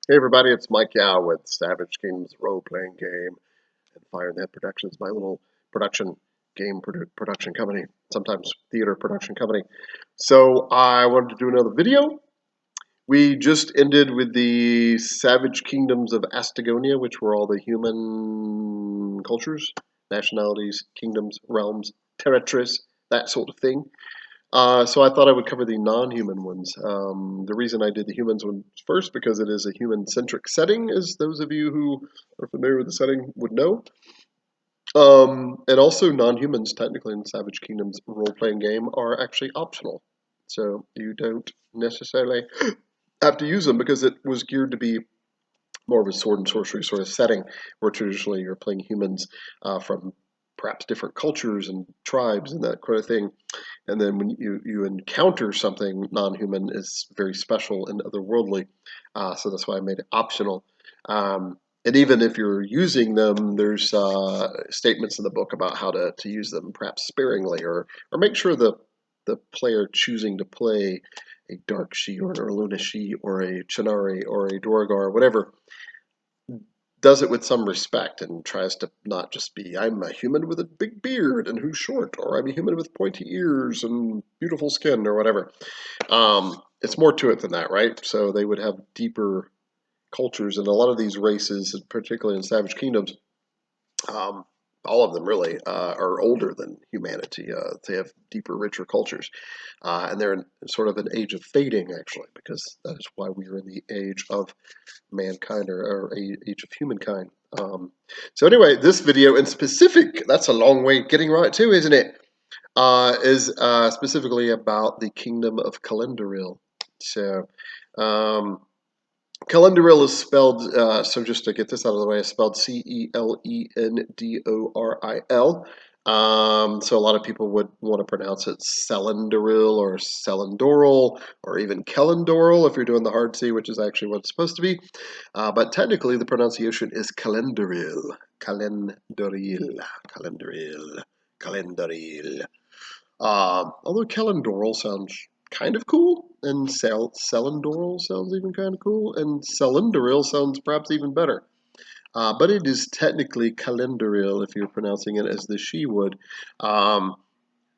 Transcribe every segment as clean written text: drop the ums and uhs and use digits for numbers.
Hey everybody, it's Mike Yao with Savage Kingdom's role-playing game and Fire and Head Productions, my little production production company, sometimes theater production company. So I wanted to do another video. We just ended with the Savage Kingdoms of Astagonia, which were all the human cultures, nationalities, kingdoms, realms, territories, that sort of thing. So I thought I would cover the non-human ones. The reason I did the humans one first because it is a human-centric setting, as those of you who are familiar with the setting would know. And also non-humans, technically in Savage Kingdom's role-playing game, are actually optional. So you don't necessarily have to use them because it was geared to be more of a sword and sorcery sort of setting, where traditionally you're playing humans from perhaps different cultures and tribes and that kind of thing. And then when you encounter something non-human, it's very special and otherworldly. So that's why I made it optional. And even if you're using them, there's statements in the book about how to use them, perhaps sparingly, or make sure the player choosing to play a dark Sidhe or an Alunashi or a Chennari or a Duergar, whatever, does it with some respect and tries to not just be, I'm a human with a big beard and who's short, or I'm a human with pointy ears and beautiful skin, or whatever. It's more to it than that, right? So they would have deeper cultures, and a lot of these races, particularly in Savage Kingdoms, um, all of them really are older than humanity. They have deeper, richer cultures, and they're in sort of an age of fading, actually, because that is why we are in the age of mankind or age of humankind. So anyway, this video in specific, that's a long way getting right to, isn't it? Is specifically about the kingdom of Celendoril. So, um, Celendoril is spelled, so just to get this out of the way, it's spelled Celendoril. So a lot of people would want to pronounce it Celendoril or Celendoril or even Celendoril if you're doing the hard C, which is actually what it's supposed to be. But technically the pronunciation is Celendoril. Celendoril. Celendoril. Celendoril. Although Celendoril sounds kind of cool, and Celendoril sounds even kind of cool, and Celendoril sounds perhaps even better. But it is technically Celendoril if you're pronouncing it as the she would. Um,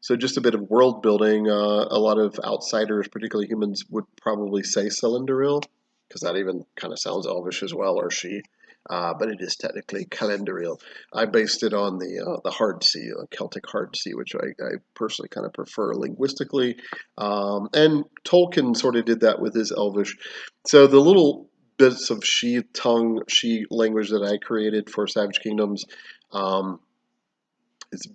so just a bit of world building. A lot of outsiders, particularly humans, would probably say Celendoril, because that even kind of sounds elvish as well, or she. But it is technically Celendoril. I based it on the hard C, Celtic hard C, which I personally kind of prefer linguistically. And Tolkien sort of did that with his elvish. So the little bits of she tongue, she language that I created for Savage Kingdoms, it's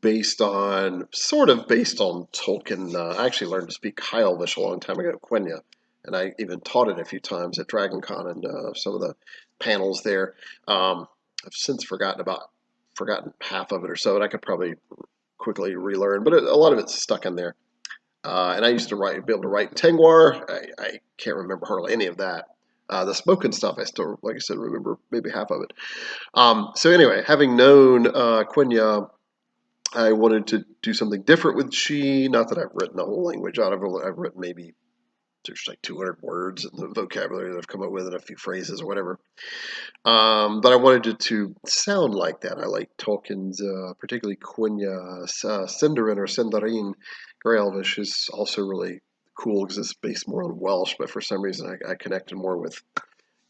sort of based on Tolkien. I actually learned to speak High Elvish a long time ago, Quenya, and I even taught it a few times at DragonCon and some of the panels there. I've since forgotten half of it or so, and I could probably quickly relearn, but a lot of it's stuck in there. And I used to be able to write in Tengwar. I can't remember hardly any of that. The spoken stuff, I still, like I said, remember maybe half of it. So anyway, having known Quenya, I wanted to do something different with she. Not that I've written a whole language out of it. I've written maybe there's like 200 words in the vocabulary that I've come up with and a few phrases or whatever. But I wanted it to sound like that. I like Tolkien's, particularly Quenya, Sindarin or Sindarin. Grey Elvish is also really cool because it's based more on Welsh, but for some reason I connected more with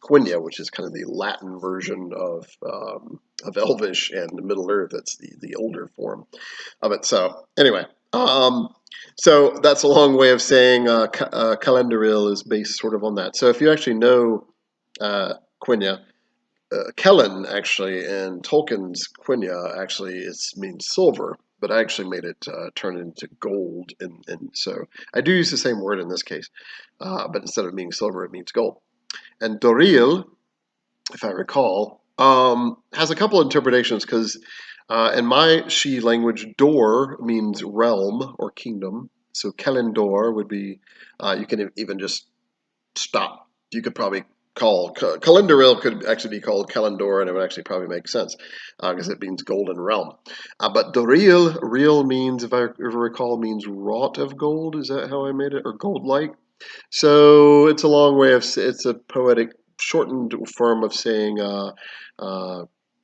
Quenya, which is kind of the Latin version of Elvish, and Middle Earth. It's the older form of it. So anyway, so that's a long way of saying Calendoril is based sort of on that. So if you actually know Quenya, Kellen actually in Tolkien's Quenya actually means silver, but I actually made it turn into gold, and so I do use the same word in this case, but instead of meaning silver, it means gold. And Doril, if I recall, has a couple of interpretations because in my she language, Dor means realm or kingdom. So Kelendor would be, you can even just stop. You could probably call, Calendoril could actually be called Kelendor, and it would actually probably make sense because it means golden realm. But Doril, real means, if I ever recall, means wrought of gold. Is that how I made it? Or gold-like? So it's a long way of, it's a poetic shortened form of saying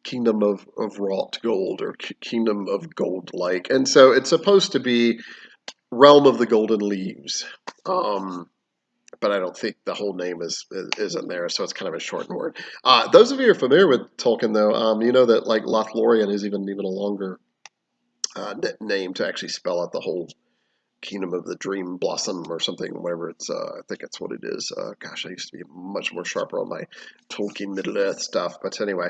kingdom of wrought gold or kingdom of gold like. And so it's supposed to be realm of the golden leaves. But I don't think the whole name is in there, so it's kind of a shortened word. Those of you who are familiar with Tolkien, though, you know that like Lothlorien is even a longer name to actually spell out the whole Kingdom of the Dream Blossom or something, whatever it's, I think that's what it is. Gosh, I used to be much more sharper on my Tolkien Middle-earth stuff, but anyway.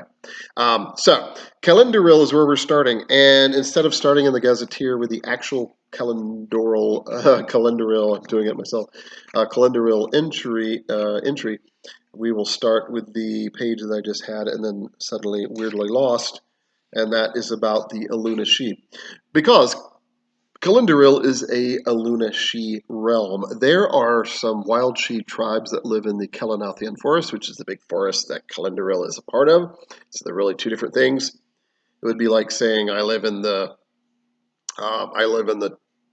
So, Celendoril is where we're starting, and instead of starting in the Gazetteer with the actual Celendoril, I'm doing it myself, Celendoril entry, we will start with the page that I just had and then suddenly weirdly lost, and that is about the Alunashi. Because Celendoril is a Alunashi realm. There are some wild she tribes that live in the Kelenathian forest, which is the big forest that Celendoril is a part of. So they're really two different things. It would be like saying I live in the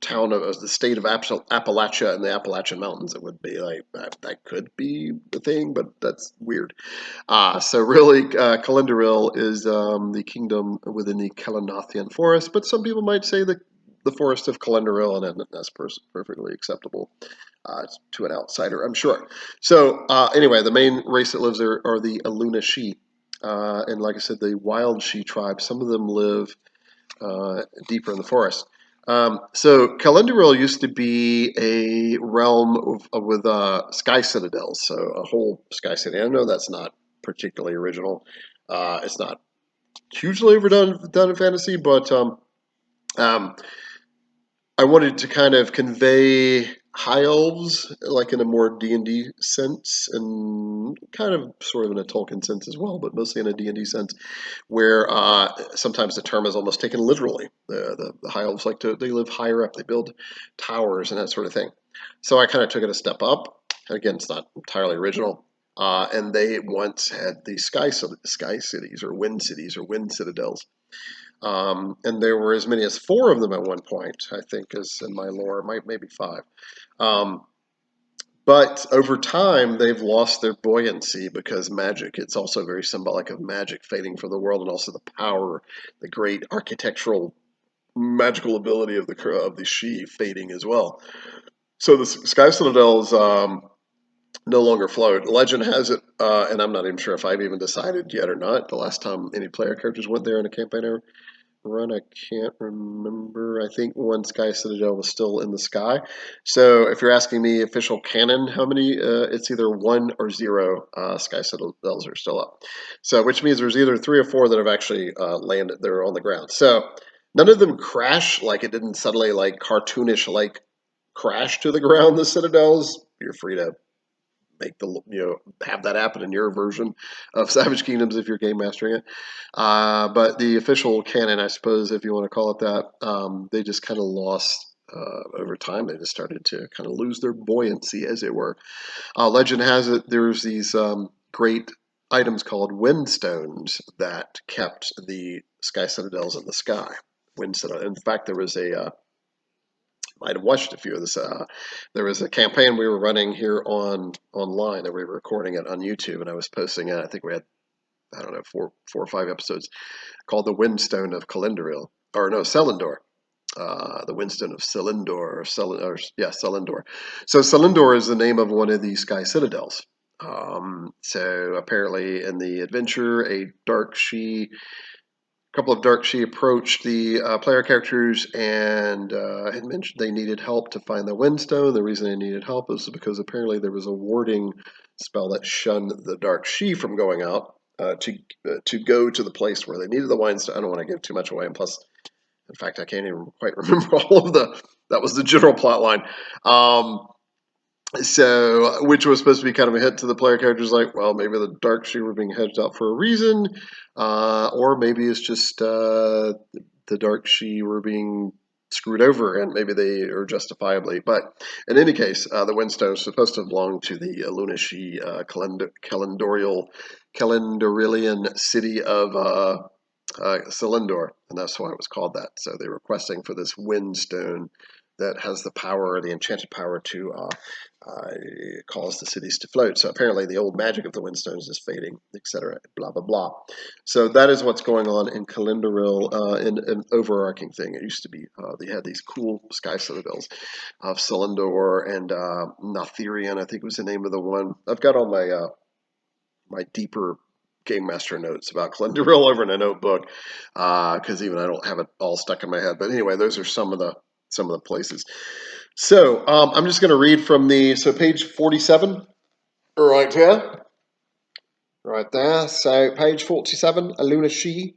town of the state of Appalachia and the Appalachian Mountains. It would be like that could be the thing, but that's weird. So really, Celendoril is the kingdom within the Kelenathian forest, but some people might say the forest of Celendoril, and that's perfectly acceptable to an outsider, I'm sure. So anyway, the main race that lives there are the Alunashi. And like I said, the wild she tribe, some of them live deeper in the forest. So Celendoril used to be a realm with sky citadels, so a whole sky city. I know that's not particularly original. It's not hugely overdone in fantasy, but I wanted to kind of convey high elves, like in a more D&D sense, and kind of sort of in a Tolkien sense as well, but mostly in a D&D sense, where sometimes the term is almost taken literally. The high elves they live higher up, they build towers and that sort of thing. So I kind of took it a step up. Again, it's not entirely original. And they once had the sky cities or wind cities or wind citadels. And there were as many as 4 of them at one point, I think, as in my lore, maybe 5. But over time, they've lost their buoyancy because magic. It's also very symbolic of magic fading from the world, and also the power, the great architectural, magical ability of the Sidhe fading as well. So the Sky Citadels no longer float. Legend has it, and I'm not even sure if I've even decided yet or not. The last time any player characters went there in a campaign run, I can't remember. I think one Sky Citadel was still in the sky. So if you're asking me official canon, how many? It's either 1 or 0 Sky Citadels are still up. So which means there's either 3 or 4 that have actually landed. They're on the ground. So none of them crash. Like it didn't suddenly like cartoonish like crash to the ground. The Citadels. You're free to make have that happen in your version of Savage Kingdoms if you're game mastering it. But the official canon, I suppose, if you want to call it that, they just kind of lost over time. They just started to kind of lose their buoyancy, as it were. Legend has it there's these great items called windstones that kept the sky citadels in the sky. In fact, there was a might have watched a few of this. There was a campaign we were running here online that we were recording it on YouTube, and I was posting it. I think we had, I don't know, 4 or 5 episodes called "The Windstone of Celendoril," or no, Celendor. The Windstone of Celendor, Celendor. So Celendor is the name of one of these sky citadels. So apparently, in the adventure, a couple of dark she approached the player characters and had mentioned they needed help to find the windstone. The reason they needed help was because apparently there was a warding spell that shunned the dark she from going out to go to the place where they needed the windstone. I don't want to give too much away, and plus, in fact, I can't even quite remember all of that was the general plot line. So, which was supposed to be kind of a hint to the player characters, like, well, maybe the dark she were being hedged out for a reason, or maybe it's just the dark she were being screwed over, and maybe they are justifiably. But in any case, the Windstone is supposed to belong to the Alunashi Celendorilian city of Celendor, and that's why it was called that. So they were requesting for this Windstone that has the power, the enchanted power to cause the cities to float. So apparently the old magic of the Windstones is fading, etc. Blah blah blah. So that is what's going on in Celendoril, in an overarching thing. It used to be they had these cool sky citadels of Celendor and Notherian, I think was the name of the one. I've got all my my deeper game master notes about Celendoril over in a notebook, because even I don't have it all stuck in my head. But anyway, those are some of the places. So I'm just going to read from page 47, right here, right there. So page 47, Alunashi.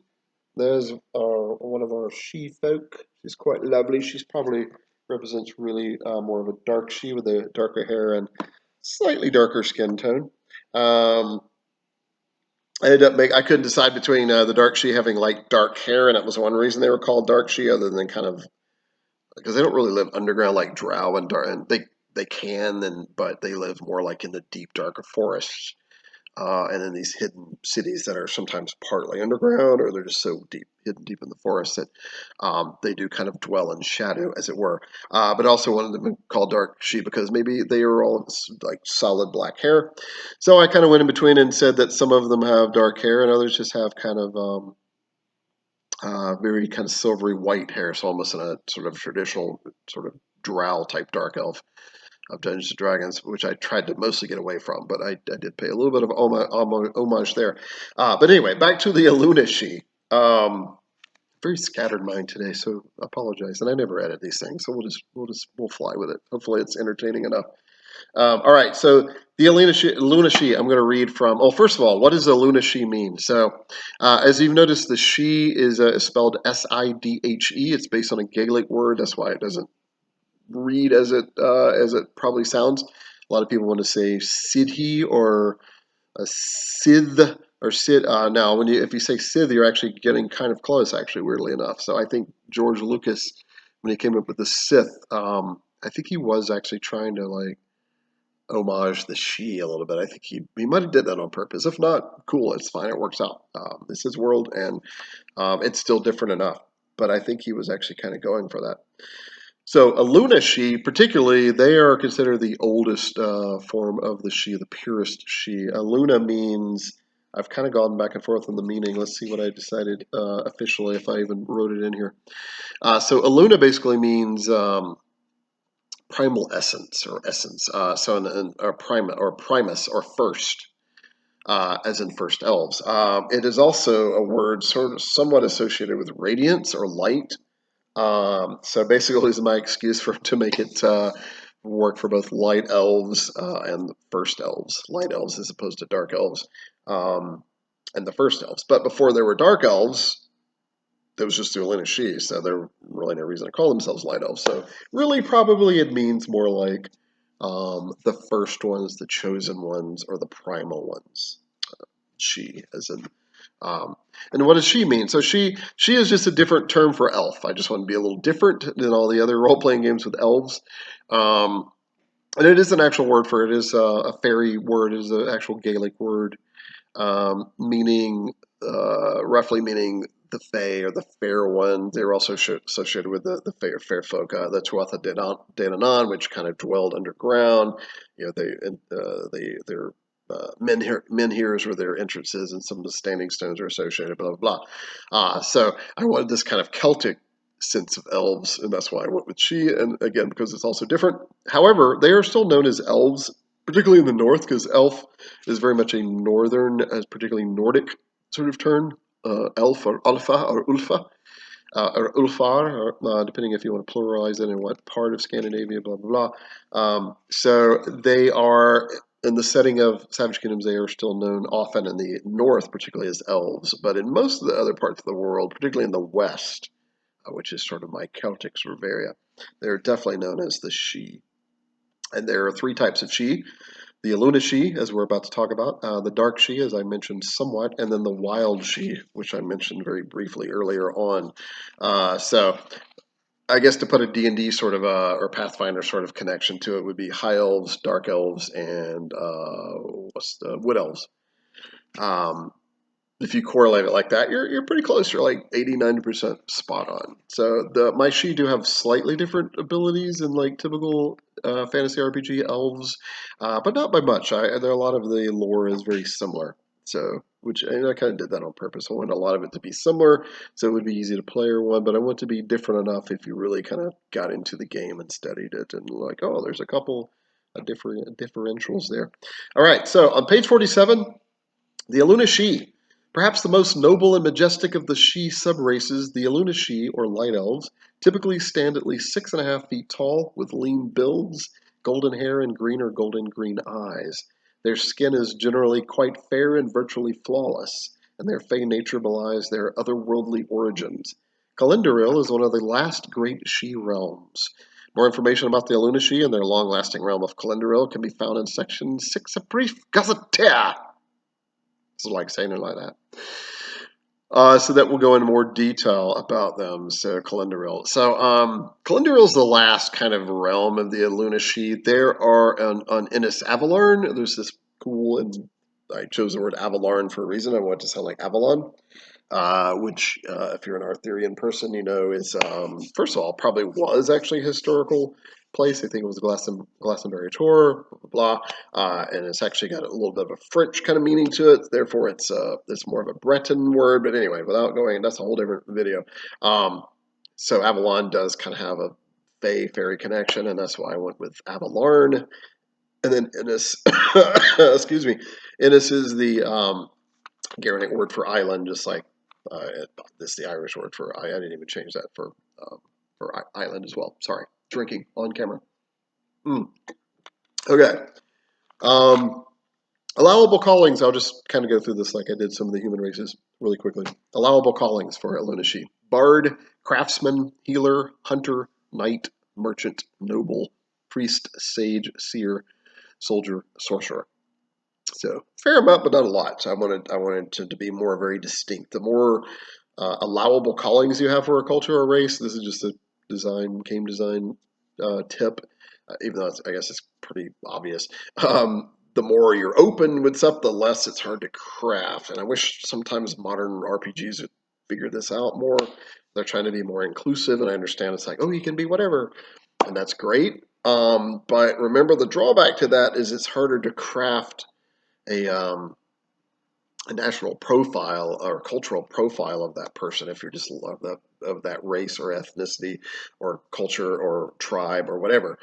There's one of our she folk. She's quite lovely. She's probably represents really more of a dark she with a darker hair and slightly darker skin tone. I couldn't decide between the dark she having like dark hair, and it was one reason they were called dark she, other than kind of because they don't really live underground like drow and dark, and they can, but they live more like in the deep darker forests, and in these hidden cities that are sometimes partly underground, or they're just so hidden deep in the forest that they do kind of dwell in shadow, as it were. But also wanted to be called dark she because maybe they are all like solid black hair. So I kind of went in between and said that some of them have dark hair and others just have kind of very kind of silvery white hair, so almost in a sort of traditional sort of drow type dark elf of Dungeons and Dragons, which I tried to mostly get away from, but I did pay a little bit of homage there. But anyway, back to the Alunashi. Very scattered mind today, so I apologize. And I never edit these things, so we'll fly with it. Hopefully, it's entertaining enough. All right, so the Alunashi, I'm going to read from. Well, first of all, what does Alunashi mean? So, as you've noticed, the she is spelled Sidhe. It's based on a Gaelic word. That's why it doesn't read as it probably sounds. A lot of people want to say Sidhe or a Sith or Sid. Now, if you say Sith, you're actually getting kind of close. Actually, weirdly enough. So I think George Lucas, when he came up with the Sith, I think he was actually trying to like homage the she a little bit. I think he might have did that on purpose. If not, cool, it's fine. It works out. It's his world, and it's still different enough. But I think he was actually kind of going for that. So Alunashi, particularly, they are considered the oldest form of the she, the purest she. Aluna means, I've kind of gone back and forth on the meaning. Let's see what I decided officially, if I even wrote it in here. So Aluna basically means primal essence or essence. Or primus or first, as in first elves. It is also a word sort of somewhat associated with radiance or light. So basically, is my excuse to make it work for both light elves and first elves. Light elves as opposed to dark elves, and the first elves. But before there were dark elves, there was just the Alunashi, so there really no reason to call themselves light elves. So really, probably it means more like the first ones, the chosen ones, or the primal ones. She, as in and what does she mean? So she is just a different term for elf. I just want to be a little different than all the other role playing games with elves. And it is an actual word for it. It is a fairy word. It is an actual Gaelic word, meaning roughly meaning the Fae or the fair one. They were also associated with the fair folk, the Tuatha Danann, which kind of dwelled underground. You know, they're menhirs were their entrances, and some of the standing stones are associated. Blah blah blah. So I wanted this kind of Celtic sense of elves, and that's why I went with she. And again, because it's also different. However, they are still known as elves, particularly in the north, because elf is very much a northern, particularly Nordic sort of term. Elf or Ulfa or Ulfa. Or Ulfar, or, depending if you want to pluralize it in what part of Scandinavia, blah, blah, blah. So they are, in the setting of Savage Kingdoms, they are still known often in the north, particularly as elves. But in most of the other parts of the world, particularly in the west, which is sort of my Celtic sort of area, they're definitely known as the she. And there are three types of she. The Alunashi, as we're about to talk about, the Dark She, as I mentioned somewhat, and then the Wild She, which I mentioned very briefly earlier on. So I guess to put a D&D sort of, or Pathfinder sort of connection to it would be High Elves, Dark Elves, and Wood Elves. if you correlate it like that, you're pretty close. You're like 80-90% spot on. So my Shi do have slightly different abilities than like typical fantasy RPG elves, but not by much. There a lot of the lore is very similar. So, and I kind of did that on purpose. I wanted a lot of it to be similar, so it would be easy to play or one. But I want it to be different enough if you really kind of got into the game and studied it, and like, oh, there's a couple of differentials there. All right, so on page 47. The Alunashi, perhaps the most noble and majestic of the Shi subraces, the Alunashi, or light elves, typically stand at least 6.5 feet tall, with lean builds, golden hair, and green or golden-green eyes. Their skin is generally quite fair and virtually flawless, and their fey nature belies their otherworldly origins. Celendoril is one of the last great Shi realms. More information about the Alunashi and their long-lasting realm of Celendoril can be found in Section 6 of Brief Gazetteer. So like saying it like that. So that will go into more detail about them. So Celendoril. So Celendoril is the last kind of realm of the Alunashi. There are on Innis Avalon. There's this cool, and I chose the word Avalon for a reason. I want it to sound like Avalon. Which, if you're an Arthurian person, you know is, first of all, probably was actually a historical place. I think it was Glastonbury Tor, blah, blah, blah. And it's actually got a little bit of a French kind of meaning to it. Therefore, it's more of a Breton word. But anyway, without going, that's a whole different video. So Avalon does kind of have a fairy connection, and that's why I went with Avalon. And then Innis, excuse me, Innis is the Gaelic word for island, just like this is the Irish word for I didn't even change that for island as well. Sorry, drinking on camera. Okay. Allowable callings. I'll just kind of go through this like I did some of the human races really quickly. Allowable callings for Alunashi: bard, craftsman, healer, hunter, knight, merchant, noble, priest, sage, seer, soldier, sorcerer. So fair amount, but not a lot. So I wanted to be more very distinct. The more allowable callings you have for a culture or race, this is just a game design tip. Even though I guess it's pretty obvious. The more you're open with stuff, the less it's hard to craft. And I wish sometimes modern RPGs would figure this out more. They're trying to be more inclusive, and I understand it's like, oh, you can be whatever, and that's great. But remember, the drawback to that is it's harder to craft a national profile or cultural profile of that person if you're just of that race or ethnicity or culture or tribe or whatever.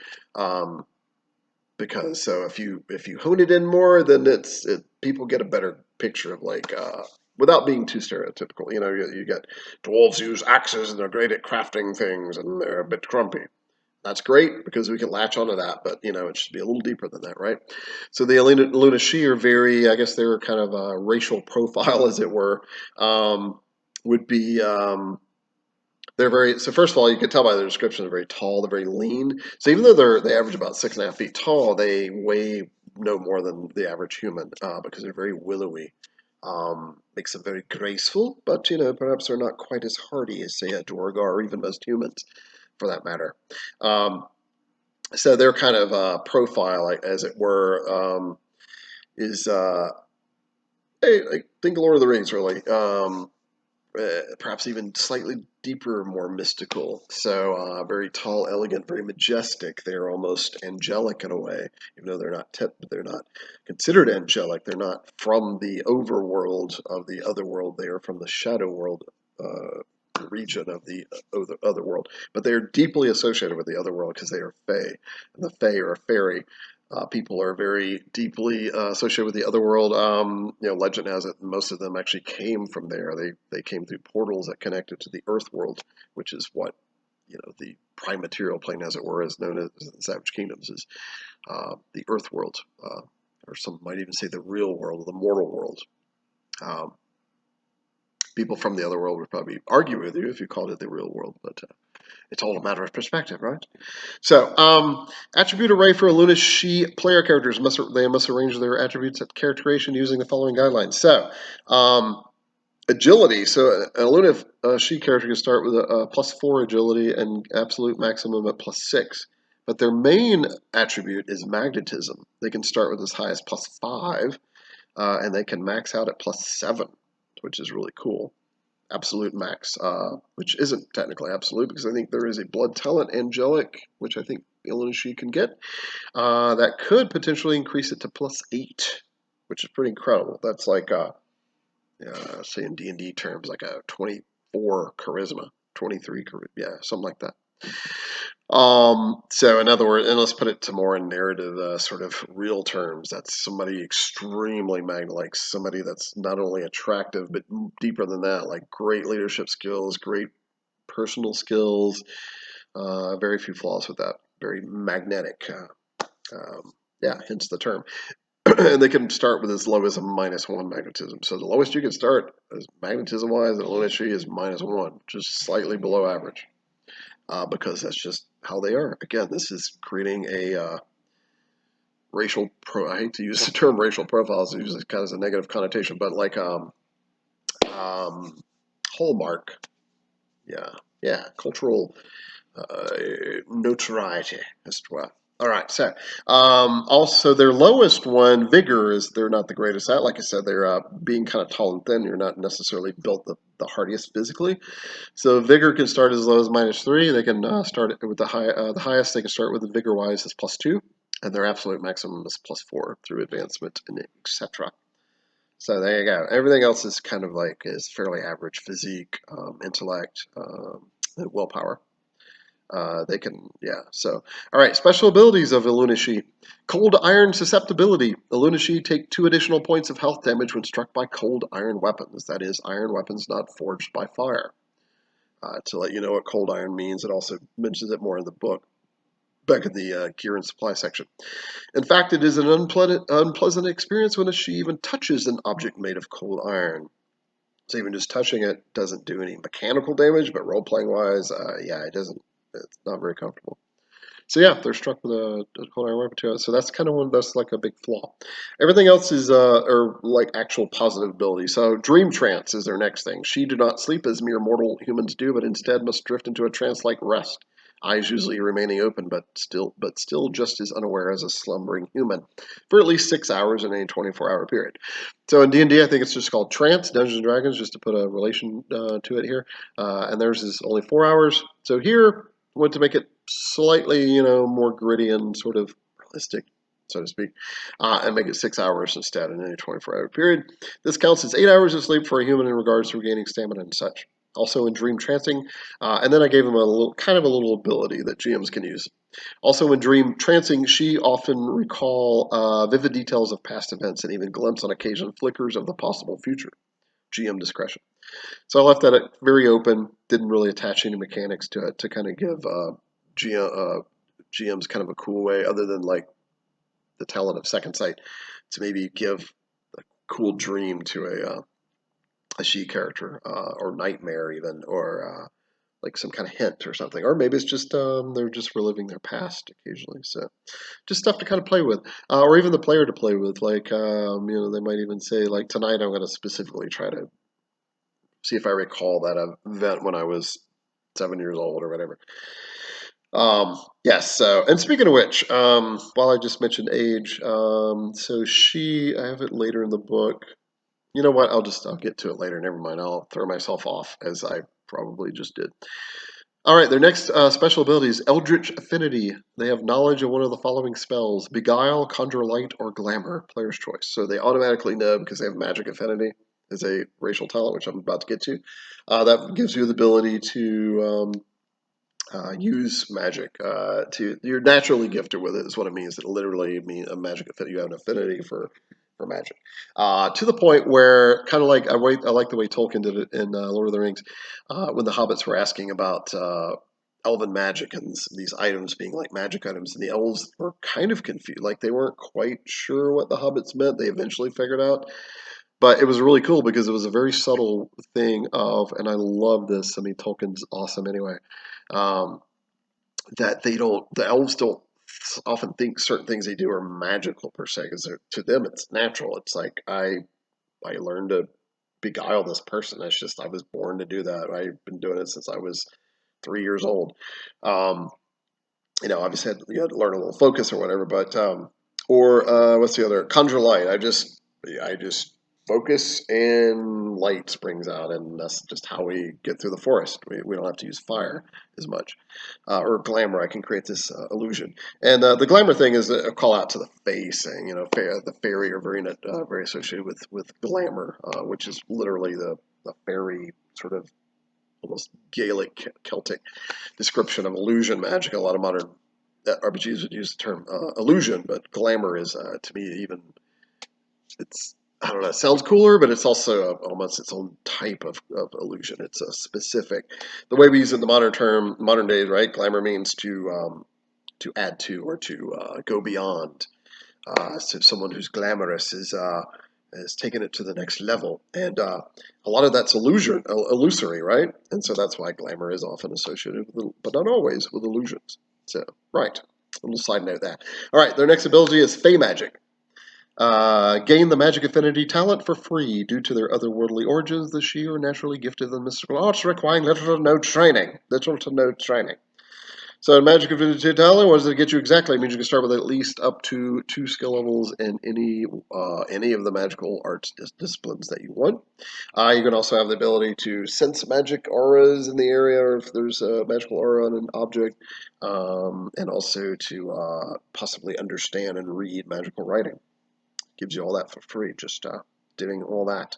Because so if you hone it in more, then people get a better picture of like without being too stereotypical. You know, you get dwarves use axes and they're great at crafting things and they're a bit grumpy. That's great because we can latch onto that, but you know it should be a little deeper than that, right? So the Alunashi are very, I guess they're kind of a racial profile, as it were, would be. They're very, so first of all, you can tell by their description, they're very tall, they're very lean. So even though they average about 6.5 feet tall, they weigh no more than the average human because they're very willowy. Makes them very graceful, but you know perhaps they're not quite as hardy as say a Dwarga or even most humans, for that matter. So their kind of profile, as it were, is think Lord of the Rings, really. Perhaps even slightly deeper, more mystical. So very tall, elegant, very majestic. They're almost angelic in a way, even though they're not considered angelic. They're not from the overworld of the otherworld. They are from the shadow world region of the other world, but they are deeply associated with the other world because they are Fae, and the Fae are a fairy. People are very deeply associated with the other world. Legend has it most of them actually came from there. They came through portals that connected to the Earth world, which is what the prime material plane, as it were, is known as the Savage Kingdoms, is the Earth world, or some might even say the real world, the mortal world. People from the other world would probably argue with you if you called it the real world, but it's all a matter of perspective, right? So, attribute array for Alunashi player characters must arrange their attributes at character creation using the following guidelines. So, agility. So, an Alunashi character can start with a +4 agility and absolute maximum at +6. But their main attribute is magnetism. They can start with as high as +5, and they can max out at +7. which is really cool. Absolute max, which isn't technically absolute because I think there is a blood talent angelic, which I think Alunashi can get, that could potentially increase it to +8, which is pretty incredible. That's like, say in D&D terms, like a 24 charisma, 23 charisma, yeah, something like that. So in other words, and let's put it to more in narrative, sort of real terms, that's somebody extremely like somebody that's not only attractive, but deeper than that, like great leadership skills, great personal skills, very few flaws with that, very magnetic, yeah, hence the term. And they can start with as low as a -1 magnetism. So the lowest you can start is magnetism-wise, and Alunashi is -1, just slightly below average. Because that's just how they are. Again, this is creating a racial I hate to use the term racial profiles, it usually kind of has a negative connotation, but like hallmark, yeah, cultural notoriety as well. All right, so also their lowest one, vigor, is they're not the greatest at. Like I said, they're being kind of tall and thin. You're not necessarily built the hardiest physically. So vigor can start as low as -3. They can start with the highest they can start with the vigor wise is +2, and their absolute maximum is +4 through advancement and etc. So there you go. Everything else is kind of like is fairly average: physique, intellect, willpower. They can, yeah. So, all right. Special abilities of Alunashi: cold iron susceptibility. Alunashi take 2 additional points of health damage when struck by cold iron weapons. That is, iron weapons not forged by fire. To let you know what cold iron means, it also mentions it more in the book, back in the gear and supply section. In fact, it is an unpleasant experience when she even touches an object made of cold iron. So even just touching it doesn't do any mechanical damage, but role-playing wise, yeah, it doesn't. It's not very comfortable. So yeah, they're struck with a cold iron weapon too. So that's kind of one that's like a big flaw. Everything else is or like actual positive ability. So dream trance is their next thing. She do not sleep as mere mortal humans do, but instead must drift into a trance-like rest. Eyes usually remaining open, but still just as unaware as a slumbering human, for at least 6 hours in a 24-hour period. So in D&D, I think it's just called Trance, Dungeons and Dragons, just to put a relation to it here. And theirs is only 4 hours. So here, I want to make it slightly, more gritty and sort of realistic, so to speak, and make it 6 hours instead in any 24-hour period. This counts as 8 hours of sleep for a human in regards to regaining stamina and such. Also in dream trancing, and then I gave him a little ability that GMs can use. Also in dream trancing, she often recall vivid details of past events and even glimpse on occasion flickers of the possible future. GM discretion. So I left that very open. Didn't really attach any mechanics to it to kind of give GMs kind of a cool way, other than like the talent of second sight, to maybe give a cool dream to a she character, or nightmare even, or like some kind of hint or something. Or maybe it's just they're just reliving their past occasionally. So just stuff to kind of play with, or even the player to play with. Like they might even say like, tonight I'm going to specifically try to see if I recall that event when I was 7 years old or whatever. Yes. So, and speaking of which, while I just mentioned age, so I have it later in the book. You know what? I'll get to it later. Never mind. I'll throw myself off, as I probably just did. All right. Their next special ability is Eldritch Affinity. They have knowledge of one of the following spells: Beguile, Conjure Light, or Glamour. Player's choice. So they automatically know, because they have Magic Affinity as a racial talent, which I'm about to get to. That gives you the ability to use magic. You're naturally gifted with it, is what it means. It literally means a magic affinity. You have an affinity for magic, to the point where, kind of like I like the way Tolkien did it in Lord of the Rings, when the hobbits were asking about elven magic and these items being like magic items, and the elves were kind of confused, like they weren't quite sure what the hobbits meant. They eventually figured out. But it was really cool because it was a very subtle thing and I love this. I mean, Tolkien's awesome anyway. Um, that the elves don't often think certain things they do are magical per se, because to them it's natural. It's like I learned to beguile this person. That's just, I was born to do that. I've been doing it since I was 3 years old. Um, obviously you had to learn a little focus or whatever, but or what's the other? Conjure light. I just focus and light springs out, and that's just how we get through the forest. We don't have to use fire as much. Or glamour, I can create this illusion. And the glamour thing is a call out to the Fae, saying, the fairy are very associated with glamour, which is literally the fairy sort of almost Gaelic, Celtic description of illusion magic. A lot of modern RPGs would use the term illusion, but glamour is, to me, even, it's, I don't know, it sounds cooler, but it's also almost its own type of illusion. It's a specific, the way we use it in the modern days, right? Glamour means to add to or to go beyond. So someone who's glamorous is taking it to the next level, and a lot of that's illusory, right? And so that's why glamour is often associated with, but not always, with illusions. So, right, a little side note there. All right, their next ability is Fae Magic. Gain the magic affinity talent for free due to their otherworldly origins. The Shi are naturally gifted in mystical arts, requiring little to no training. So magic affinity talent, what does it get you exactly? It means you can start with at least up to 2 skill levels in any of the magical arts disciplines that you want. You can also have the ability to sense magic auras in the area, or if there's a magical aura on an object, and also to possibly understand and read magical writing. Gives you all that for free, just doing all that.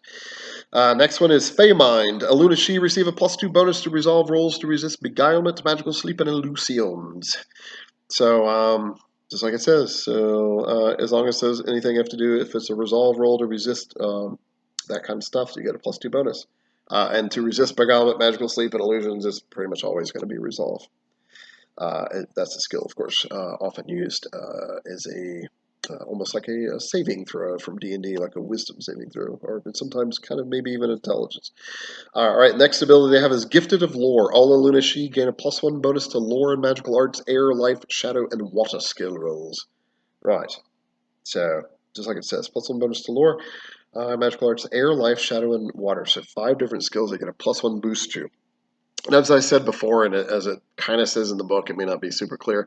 Next one is Fae Mind. Alunashi receive a +2 bonus to resolve rolls to resist beguilement, magical sleep, and illusions. So, just like it says, as long as there's anything you have to do, if it's a resolve roll to resist that kind of stuff, you get a +2 bonus. And to resist beguilement, magical sleep, and illusions is pretty much always going to be resolve. That's a skill, of course, often used as almost like a saving throw from D&D, like a wisdom saving throw, or sometimes kind of maybe even intelligence. All right, next ability they have is Gifted of Lore. All Alunashi gain a +1 bonus to lore and magical arts, air, life, shadow, and water skill rolls. Right, so just like it says, +1 bonus to lore, magical arts, air, life, shadow, and water. So 5 different skills they get a +1 boost to. And as I said before, and as it kind of says in the book, it may not be super clear.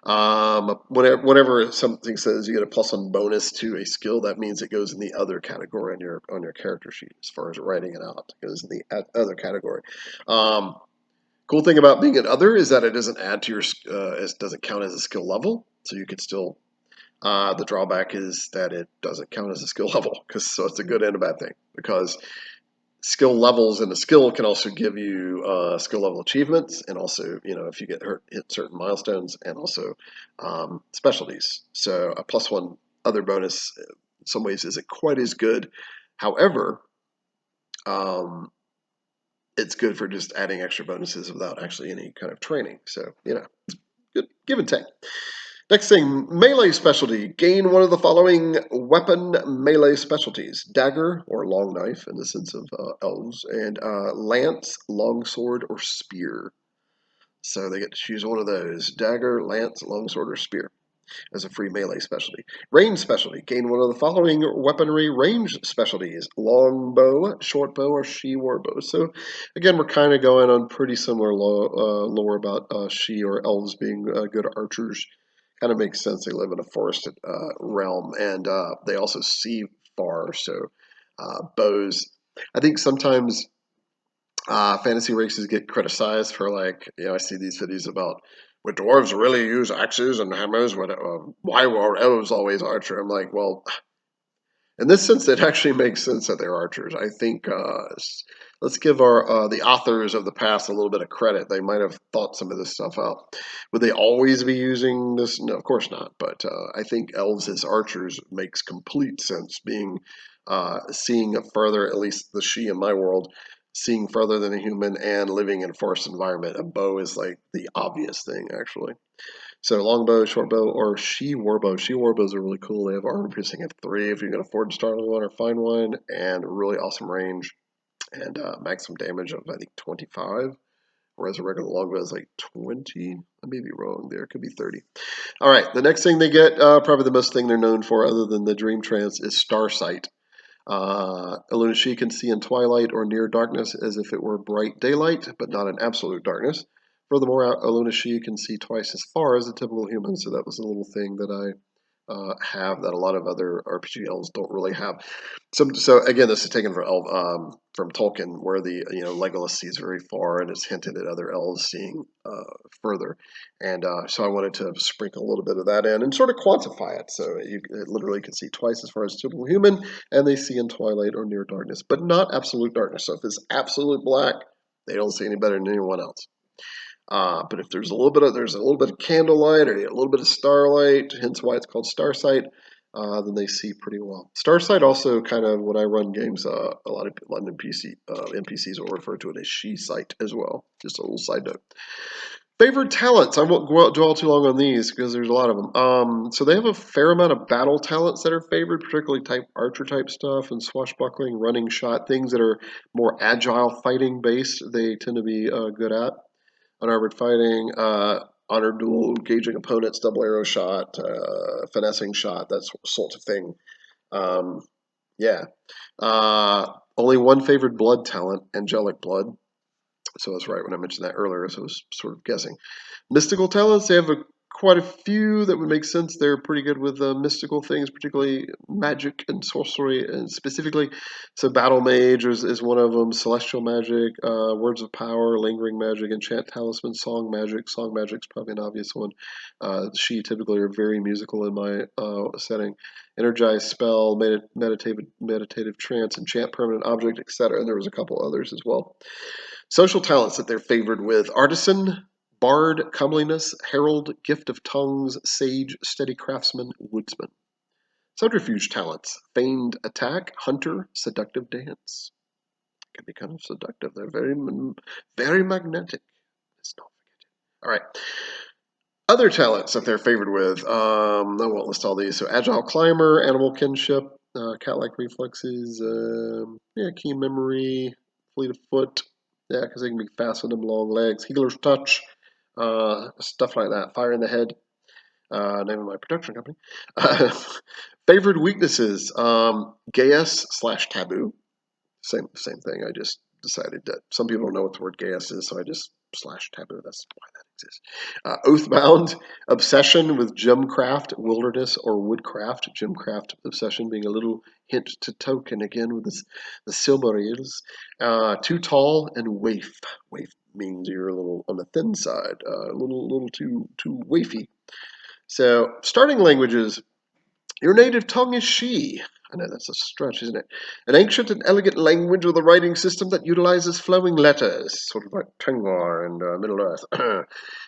Whenever something says you get a +1 bonus to a skill, that means it goes in the other category on your character sheet. As far as writing it out, it goes in the other category. Cool thing about being an other is that it doesn't add to your, it doesn't count as a skill level, so you could still. The drawback is that it doesn't count as a skill level, so it's a good and a bad thing, because skill levels in a skill can also give you skill level achievements, and also, if you hit certain milestones, and also specialties. So a +1 other bonus in some ways isn't quite as good. However, it's good for just adding extra bonuses without actually any kind of training. So, good give and take. Next thing, melee specialty. Gain one of the following weapon melee specialties. Dagger, or long knife in the sense of elves, and lance, longsword, or spear. So they get to choose one of those. Dagger, lance, longsword, or spear as a free melee specialty. Range specialty. Gain one of the following weaponry range specialties. Longbow, short bow, or Shi warbow. So again, we're kind of going on pretty similar lore about Shi or elves being good archers. Kind of makes sense. They live in a forested realm, and they also see far. So bows. I think sometimes fantasy races get criticized for, like, I see these videos about would dwarves really use axes and hammers? Why were elves always archer? I'm like, well, in this sense, it actually makes sense that they're archers. I think let's give the authors of the past a little bit of credit. They might have thought some of this stuff out. Would they always be using this? No, of course not. But I think elves as archers makes complete sense. Seeing further, at least the Shi in my world, seeing further than a human and living in a forest environment. A bow is like the obvious thing, actually. So longbow, shortbow, or Shi warbow. Shi warbows are really cool. They have armor piercing at 3 if you can afford to start with one or find one, and really awesome range, and maximum damage of, I think, 25, whereas a regular longbow is like 20. I may be wrong there. It could be 30. All right, the next thing they get, probably the most thing they're known for other than the Dream Trance, is Starsight. Alunashi can see in twilight or near darkness as if it were bright daylight, but not in absolute darkness. Furthermore, Alunashi can see twice as far as a typical human, so that was a little thing that have that a lot of other RPG elves don't really have. So again, this is taken from Tolkien, where the Legolas sees very far and is hinted at other elves seeing further, and so I wanted to sprinkle a little bit of that in and sort of quantify it. So you literally can see twice as far as a typical human, and they see in twilight or near darkness, but not absolute darkness. So if it's absolute black, they don't see any better than anyone else. But if there's a little bit of candlelight or a little bit of starlight, hence why it's called starsight, then they see pretty well. Starsight also kind of, when I run games, a lot of NPCs will refer to it as she sight as well. Just a little side note. Favored talents. I won't dwell too long on these because there's a lot of them. So they have a fair amount of battle talents that are favored, particularly archer type stuff and swashbuckling, running shot, things that are more agile fighting based. They tend to be good at. Unarmored fighting, honored duel, gauging opponents, double arrow shot, finessing shot, that sort of thing. Yeah. Only one favored blood talent, angelic blood. So that's right when I mentioned that earlier, so I was sort of guessing. Mystical talents, they have quite a few that would make sense. They're pretty good with mystical things, particularly magic and sorcery, and specifically, so battle mage is one of them. Celestial magic, words of power, lingering magic, enchant talisman, song magic. Song magic's probably an obvious one. She typically are very musical in my setting. Energize spell, meditative trance, enchant permanent object, etc. And there was a couple others as well. Social talents that they're favored with: artisan, bard, comeliness, herald, gift of tongues, sage, steady craftsman, woodsman. Subterfuge talents: feigned attack, hunter, seductive dance. Can be kind of seductive. They're very magnetic. Let's not forget it. All right. Other talents that they're favored with. I won't list all these. So agile climber, animal kinship, cat-like reflexes, keen memory, fleet of foot. Yeah, because they can be fast with them long legs. Healer's touch, stuff like that. Fire in the head. Name of my production company. Favored weaknesses: gaius/taboo. Same thing. I just decided that some people don't know what the word gaius is, so I just /taboo. That's why that exists. Oathbound, obsession with gemcraft, wilderness, or woodcraft. Gemcraft obsession being a little hint to Tolkien again with the Silmarils. Too tall, and waif. Waif means you're a little on the thin side, a little too wafy. So starting languages. Your native tongue is She. I know that's a stretch, isn't it? An ancient and elegant language with a writing system that utilizes flowing letters, sort of like Tengwar and Middle Earth.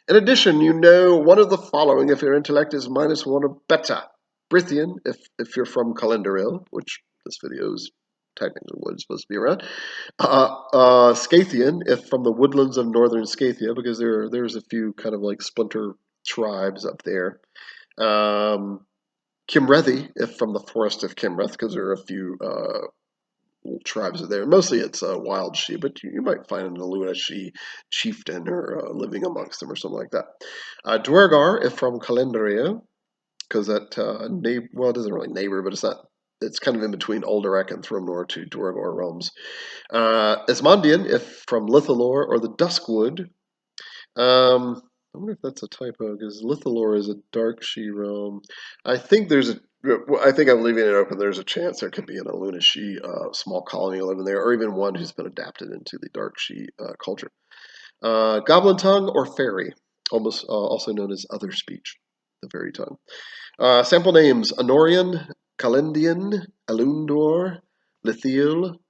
In addition, you know one of the following if your intellect is -1 or better. Brithian, if you're from Celendoril, which this video is technically what it's supposed to be around. Scythian, if from the woodlands of northern Scythia, because there's a few kind of like splinter tribes up there. Kimrethi, if from the forest of Kimreth, because there are a few tribes there. Mostly it's wild she, but you might find an Alunashi chieftain or living amongst them or something like that. Dwergar, if from Calendaria, because that well, it doesn't really neighbor, but it's kind of in between Uldarek and Thromnor, two Dwergar realms. Asmondian, if from Lithalor or the Duskwood. I wonder if that's a typo, because Lithalor is a dark she realm. I think I'm leaving it open. There's a chance there could be an Alunashi small colony living there, or even one who's been adapted into the dark she culture. Goblin tongue or fairy, also known as other speech, the fairy tongue. Sample names: Honorian, Calendian, Elundor, Lithiel,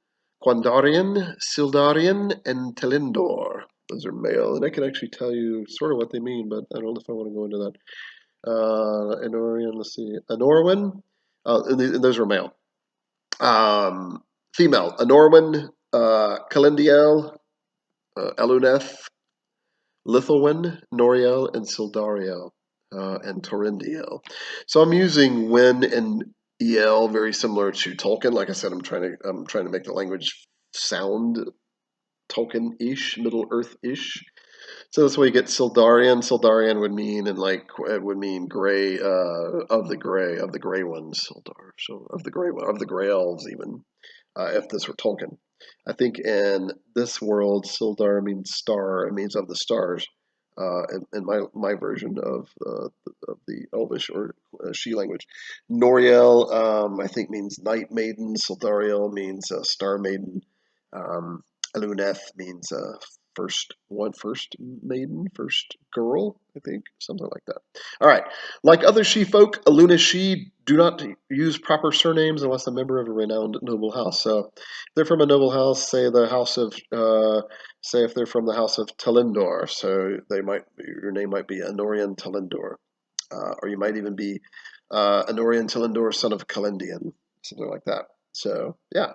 Quandarian, Sildarian, and Telindor. Those are male, and I can actually tell you sort of what they mean, but I don't know if I want to go into that. Honorian, let's see. Anorwin, and those are male. Female: Anorwin, Calendiel, Eluneth, Lithuan, Noriel, and Sildariel, and Torindiel. So I'm using Win and El very similar to Tolkien. Like I said, I'm trying to make the language sound Tolkien-ish, Middle Earth-ish. So that's why you get Sildarian. Sildarian would mean gray of the gray ones. Sildar, so of the gray elves even. If this were Tolkien. I think in this world, Sildar means star. It means of the stars. in my version of the Elvish or She language. Noriel, I think, means Night Maiden. Celendoril means Star Maiden. Um, Eluneth means first maiden, first girl, I think, something like that. All right. Like other she folk, Alunashi do not use proper surnames unless a member of a renowned noble house. So, if they're from a noble house, say the house of, say if they're from the house of Celendor, so your name might be Honorian Celendor, or you might even be Honorian Celendor, son of Calendian, something like that. So, yeah,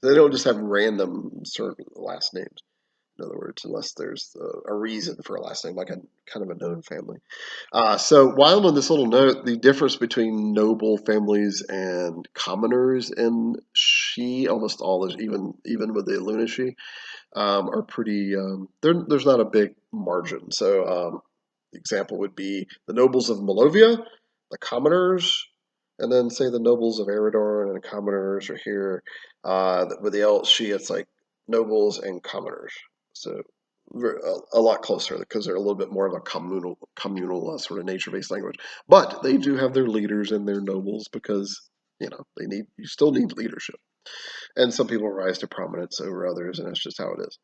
they don't just have random certain last names. In other words, unless there's a reason for a last name, like a kind of a known family. So while on this little note, the difference between noble families and commoners in She, almost all is even with the Alunashi, are pretty. There's not a big margin. So the example would be the nobles of Malovia, the commoners, and then say the nobles of Eridor and the commoners are here. With the She, it's like nobles and commoners. So a lot closer because they're a little bit more of a communal sort of nature-based language. But they do have their leaders and their nobles because you still need leadership, and some people rise to prominence over others, and that's just how it is.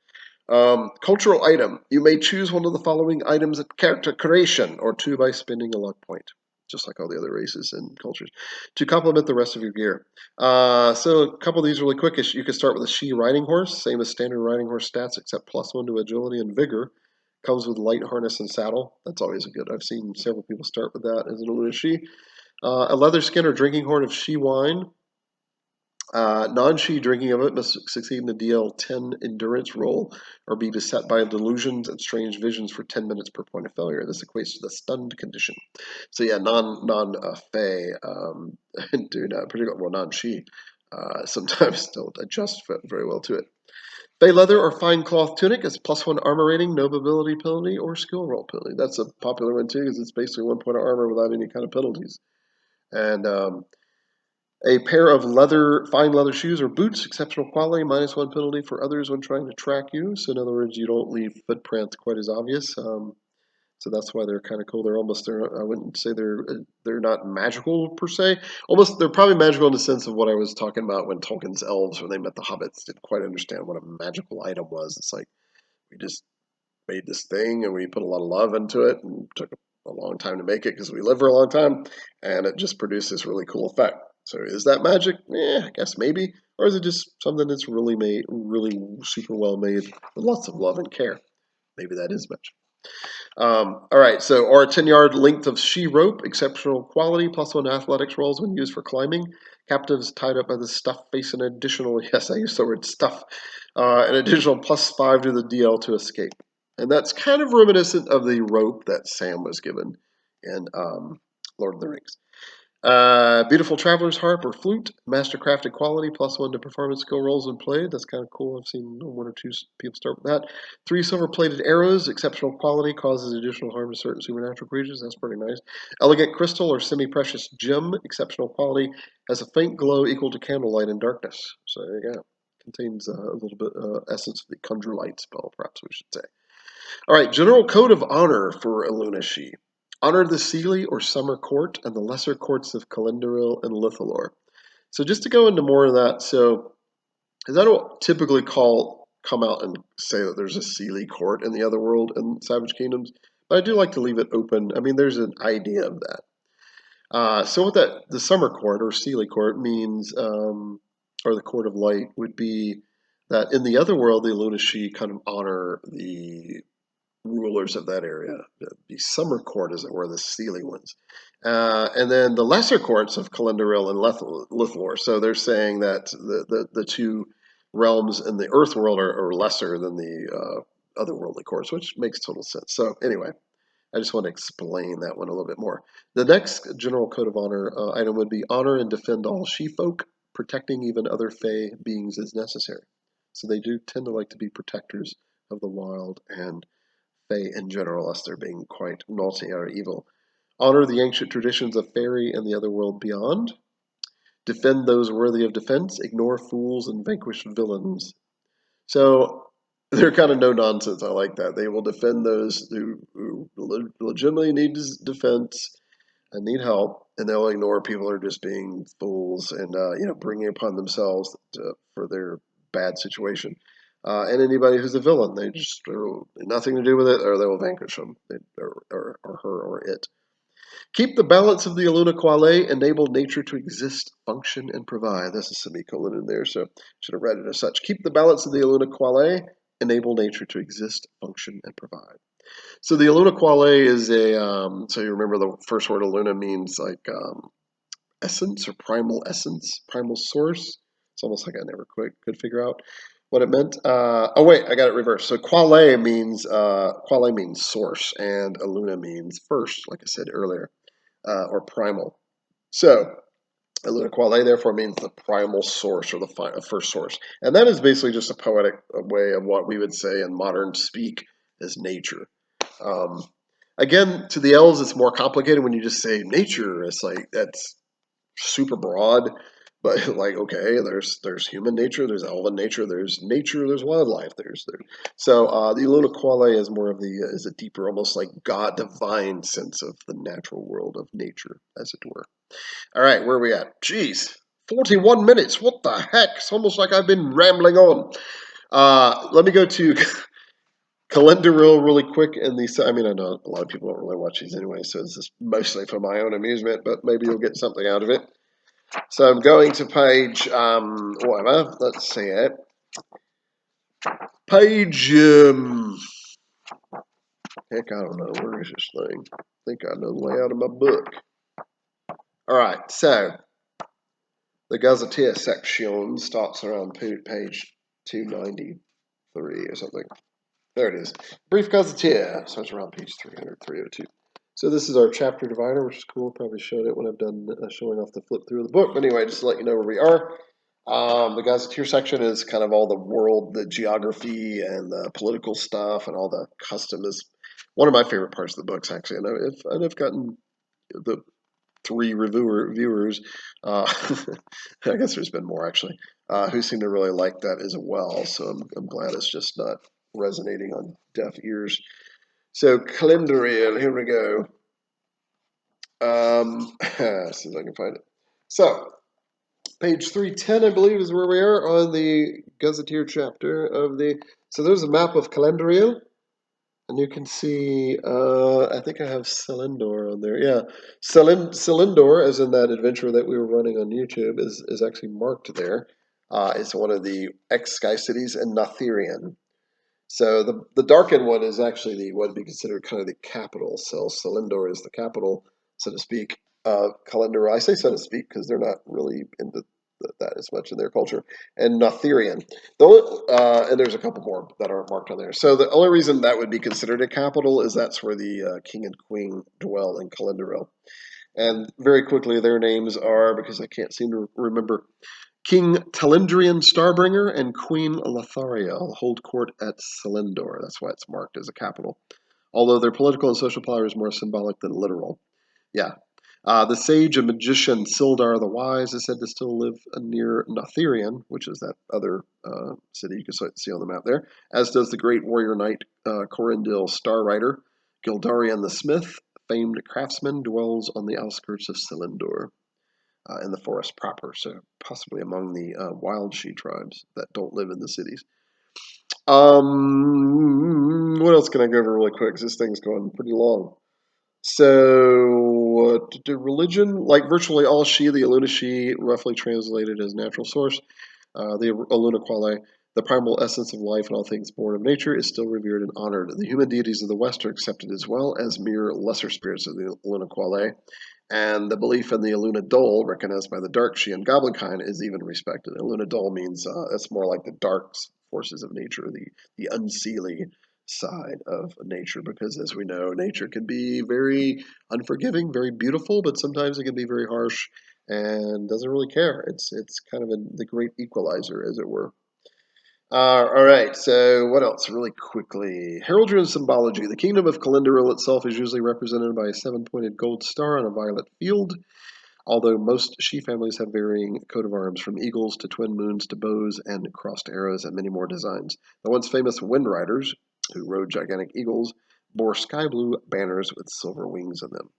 Cultural item. You may choose one of the following items at character creation, or two by spending a luck point, just like all the other races and cultures, to complement the rest of your gear. So a couple of these really quick. You can start with a She riding horse, same as standard riding horse stats, except +1 to agility and vigor. Comes with light harness and saddle. That's always a good. I've seen several people start with that as an Alunashi. A leather skin or drinking horn of She wine. Non-She drinking of it must succeed in a DL10 endurance roll or be beset by delusions and strange visions for 10 minutes per point of failure. This equates to the stunned condition. So yeah, non-Fae do not particularly non-She sometimes don't adjust very well to it. Fae leather or fine cloth tunic is +1 armor rating, no ability penalty, or skill roll penalty. That's a popular one too, because it's basically 1 point of armor without any kind of penalties. And a pair of fine leather shoes or boots, exceptional quality, -1 penalty for others when trying to track you. So in other words, you don't leave footprints quite as obvious. So that's why they're kind of cool. I wouldn't say they're not magical per se. Almost, they're probably magical in the sense of what I was talking about when Tolkien's elves, when they met the hobbits, didn't quite understand what a magical item was. It's like, we just made this thing and we put a lot of love into it and took a long time to make it because we lived for a long time, and it just produced this really cool effect. So is that magic? I guess maybe. Or is it just something that's really made, really super well made with lots of love and care? Maybe that is magic. All right, so or a 10-yard length of She rope, exceptional quality, +1 athletics rolls when used for climbing. Captives tied up by the stuff face an additional, yes, I used the word stuff, an additional +5 to the DL to escape. And that's kind of reminiscent of the rope that Sam was given in Lord of the Rings. Beautiful Traveler's Harp or Flute, mastercrafted quality, +1 to performance skill rolls when played. That's kind of cool. I've seen one or two people start with that. 3 silver-plated arrows, exceptional quality, causes additional harm to certain supernatural creatures. That's pretty nice. Elegant crystal or semi-precious gem, exceptional quality, has a faint glow equal to candlelight in darkness. So there you go. Contains a little bit essence of the Conjure Light spell, perhaps we should say. All right, general code of honor for Alunashi. Honor the Seelie or Summer Court and the lesser courts of Celendoril and Lithalor. So just to go into more of that, so as I don't typically come out and say that there's a Seelie court in the other world in Savage Kingdoms, but I do like to leave it open. I mean, there's an idea of that. So what the Summer Court or Seelie Court means, or the Court of Light, would be that in the other world, the Alunashi kind of honor the rulers of that area. The summer court, as it were, the Seelie ones. And then the lesser courts of Celendoril and Lithalor. So they're saying that the two realms in the Earth world are lesser than the otherworldly courts, which makes total sense. So anyway, I just want to explain that one a little bit more. The next general code of honor item would be honor and defend all she-folk, protecting even other Fae beings as necessary. So they do tend to like to be protectors of the wild and Fae in general, as they're being quite naughty or evil. Honor the ancient traditions of fairy and the other world beyond. Defend those worthy of defense. Ignore fools and vanquish villains. So they're kind of no nonsense. I like that. They will defend those who legitimately need defense and need help, and they'll ignore people who are just being fools and bringing upon themselves for their bad situation. And anybody who's a villain, they just nothing to do with it, or they will vanquish them, or her or it. Keep the balance of the Eluna Quale, enable nature to exist, function, and provide. That's a semicolon in there, so should have read it as such. Keep the balance of the Eluna Quale, enable nature to exist, function, and provide. So the Eluna Quale is so you remember the first word Eluna means like essence or primal essence, primal source. It's almost like I never could figure out what it meant. Oh wait, I got it reversed. So quale means source, and Eluna means first, like I said earlier, or primal. So Eluna Quale therefore means the primal source or the first source, and that is basically just a poetic way of what we would say in modern speak as nature. Um, Again, to the elves, it's more complicated when you just say nature. It's like that's super broad, but like okay, there's human nature, there's elven nature, there's wildlife, so the Eluna Quale is more of is a deeper, almost like God divine sense of the natural world of nature, as it were. All right, where are we at? Jeez, 41 minutes. What the heck? It's almost like I've been rambling on. Let me go to Celendoril really quick. I mean, I know a lot of people don't really watch these anyway, so this is mostly for my own amusement, but maybe you'll get something out of it. So I'm going to page, whatever, let's see it. Page, heck, I don't know, where is this thing? I think I know the layout of my book. All right, so the Gazetteer Section starts around page 293 or something. There it is. Brief Gazetteer starts around page 300, 302. So this is our chapter divider, which is cool. Probably showed it when I've done showing off the flip through of the book. But anyway, just to let you know where we are. The Gazetteer section is kind of all the world, the geography, and the political stuff, and all the custom is one of my favorite parts of the books, actually. And I've gotten the 3 viewers, I guess there's been more actually, who seem to really like that as well. So I'm glad it's just not resonating on deaf ears. So Celendoril, here we go. See if I can find it. So page 310, I believe, is where we are on the Gazetteer chapter of the. So there's a map of Celendoril. And you can see, I think I have Celendor on there. Yeah, Celendor, as in that adventure that we were running on YouTube, is actually marked there. It's one of the ex-Sky Cities in Notherian. So the darkened one is actually what would be considered kind of the capital. So Celendor is the capital, so to speak. Calendar, I say so to speak because they're not really into that as much in their culture. And Notherian. And there's a couple more that aren't marked on there. So the only reason that would be considered a capital is that's where the king and queen dwell in Celendoril. And very quickly, their names are, because I can't seem to remember, King Telendrian Starbringer and Queen Lothariel hold court at Celendor. That's why it's marked as a capital. Although their political and social power is more symbolic than literal. Yeah. The sage and magician Sildar the Wise is said to still live near Notherian, which is that other city you can see on the map there, as does the great warrior knight Corindil Starrider. Gildarian the Smith, famed craftsman, dwells on the outskirts of Celendor. In the forest proper, so possibly among the wild she tribes that don't live in the cities. What else can I go over really quick? Because this thing's going pretty long. So, religion, like virtually all Shi, the Alunashi, roughly translated as natural source, the Eluna Quale, the primal essence of life and all things born of nature, is still revered and honored. The human deities of the West are accepted as well as mere lesser spirits of the Eluna Quale, and the belief in the Eluna Dole, recognized by the dark Shi and goblin kind, is even respected. Eluna Dole means it's more like the dark forces of nature, the unseelie side of nature, because as we know, nature can be very unforgiving, very beautiful, but sometimes it can be very harsh and doesn't really care. It's kind of the great equalizer, as it were. All right, so what else? Really quickly. Heraldry and symbology. The kingdom of Celendoril itself is usually represented by a 7-pointed gold star on a violet field. although most Shi families have varying coat of arms, from eagles to twin moons to bows and crossed arrows and many more designs. The once famous Wind Riders, who rode gigantic eagles, bore sky blue banners with silver wings in them.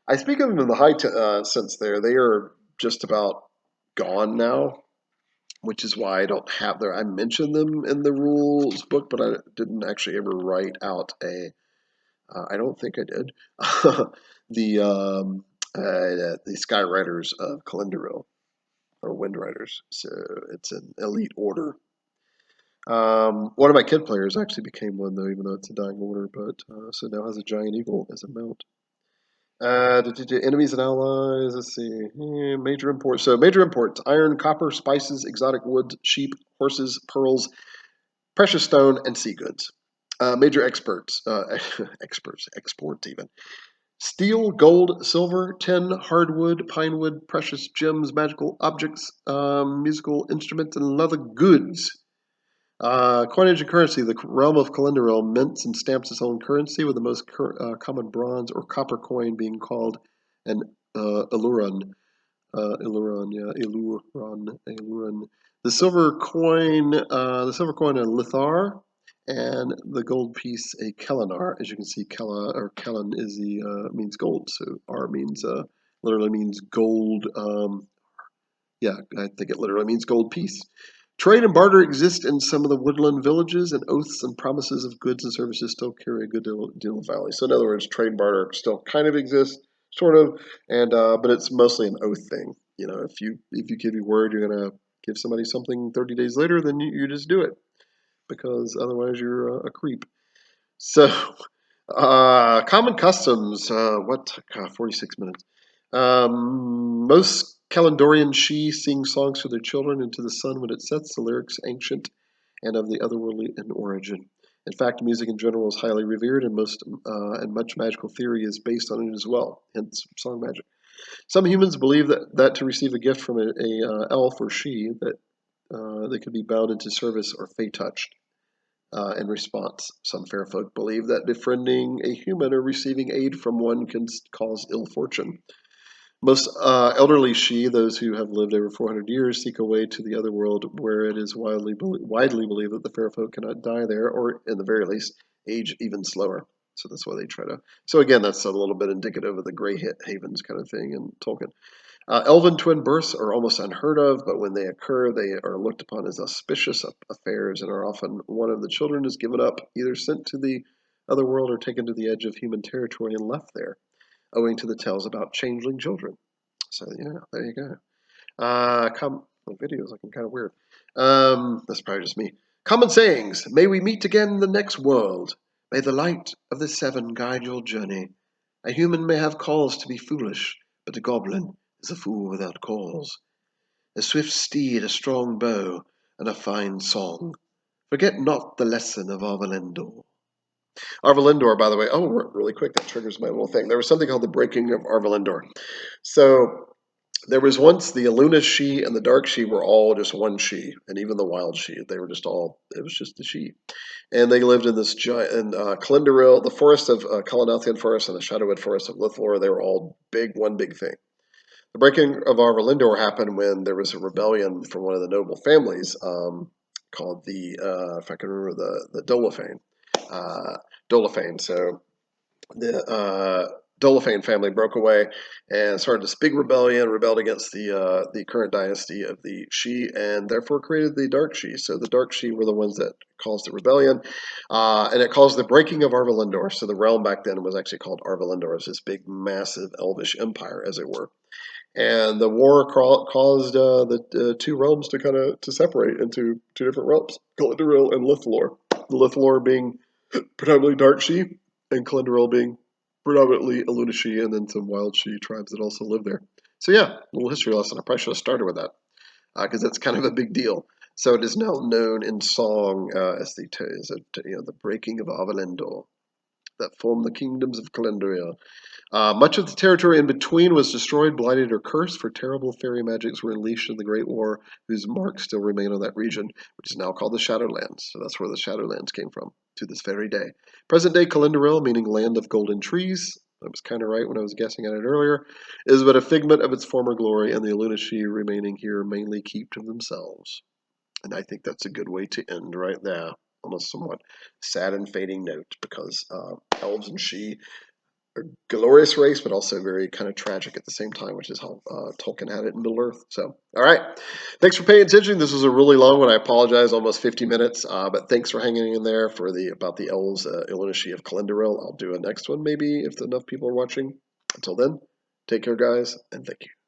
I speak of them in the high sense there. They are just about gone now, which is why I don't have there. I mentioned them in the rules book, but I didn't actually ever write out a. I don't think I did. The Sky Riders of Celendoril, or Wind Riders. So it's an elite order. One of my kid players actually became one though, even though it's a dying order. But so now has a giant eagle as a mount. Enemies and allies. Let's see. Major imports. So major imports: iron, copper, spices, exotic woods, sheep, horses, pearls, precious stone, and sea goods. Major exports. Exports even. Steel, gold, silver, tin, hardwood, pinewood, precious gems, magical objects, musical instruments, and leather goods. Coinage and Currency. The realm of Celendoril mints and stamps its own currency, with the most common bronze or copper coin being called an Iluron. Iluron. The silver coin, a Lithar, and the gold piece a Kelanar. As you can see, Kellen is means gold, so R means literally means gold. Yeah, I think it literally means gold piece. Trade and barter exist in some of the woodland villages, and oaths and promises of goods and services still carry a good deal of value. So in other words, trade and barter still kind of exists, sort of, and but it's mostly an oath thing. You know, if you give your word, you're gonna give somebody something 30 days later, then you just do it, because otherwise you're a creep. So, common customs. 46 minutes. Most Calendorian Shi sing songs to their children and to the sun when it sets. The lyrics ancient and of the otherworldly in origin. In fact, music in general is highly revered, and much magical theory is based on it as well. Hence, song magic. Some humans believe that to receive a gift from a elf or Shi, that they could be bound into service or fey touched. In response, some fair folk believe that befriending a human or receiving aid from one can cause ill fortune. Most elderly Shi, those who have lived over 400 years, seek a way to the other world, where it is widely believed that the fair folk cannot die there, or in the very least, age even slower. So that's why they try to. So again, that's a little bit indicative of the Grey Havens kind of thing in Tolkien. Elven twin births are almost unheard of, but when they occur, they are looked upon as auspicious affairs, and are often one of the children is given up, either sent to the other world or taken to the edge of human territory and left there, owing to the tales about changeling children. So yeah, there you go. The video's looking kind of weird. That's probably just me. Common sayings. May we meet again in the next world. May the light of the seven guide your journey. A human may have cause to be foolish, but a goblin is a fool without cause. A swift steed, a strong bow, and a fine song. Forget not the lesson of Arvalendor. Arvalendor, by the way, really quick, that triggers my little thing. There was something called the Breaking of Arvalendor. So there was once the Alunashi and the Dark Shi were all just one Shi, and even the Wild Shi, they were just all, it was just the Shi. And they lived in this giant, in Celendoril, the forest of Kalanathian Forest and the Shadowwood Forest of Lithlor. They were all one big thing. The breaking of Arvalendor happened when there was a rebellion from one of the noble families called if I can remember, the Dolafane. Dolafane. So the Dolafane family broke away and started this big rebellion, rebelled against the current dynasty of the Shi, and therefore created the Dark Shi. So the Dark Shi were the ones that caused the rebellion, and it caused the breaking of Arvalendor. So the realm back then was actually called Arvalendor. It was this big, massive elvish empire, as it were. And the war caused the two realms to kind of separate into two different realms, Celendoril and Lithlor. The Lithlor being predominantly Dark Shi, and Celendoril being predominantly Alunashi, and then some Wild Shi tribes that also live there. So yeah, a little history lesson. I probably should have started with that, because that's kind of a big deal. So it is now known in song as the breaking of Arvalendor, that formed the kingdoms of Celendoril. Much of the territory in between was destroyed, blighted, or cursed, for terrible fairy magics were unleashed in the Great War, whose marks still remain on that region, which is now called the Shadowlands. So that's where the Shadowlands came from, to this very day. Present-day Celendoril, meaning land of golden trees, I was kind of right when I was guessing at it earlier, is but a figment of its former glory, and the Alunashi remaining here mainly keep to themselves. And I think that's a good way to end right there, on a somewhat sad and fading note, because elves and she are a glorious race, but also very kind of tragic at the same time, which is how Tolkien had it in Middle Earth. So, all right. Thanks for paying attention. This was a really long one. I apologize, almost 50 minutes, but thanks for hanging in there for about the elves, Elunashi of Celendoril. I'll do a next one maybe if enough people are watching. Until then, take care, guys, and thank you.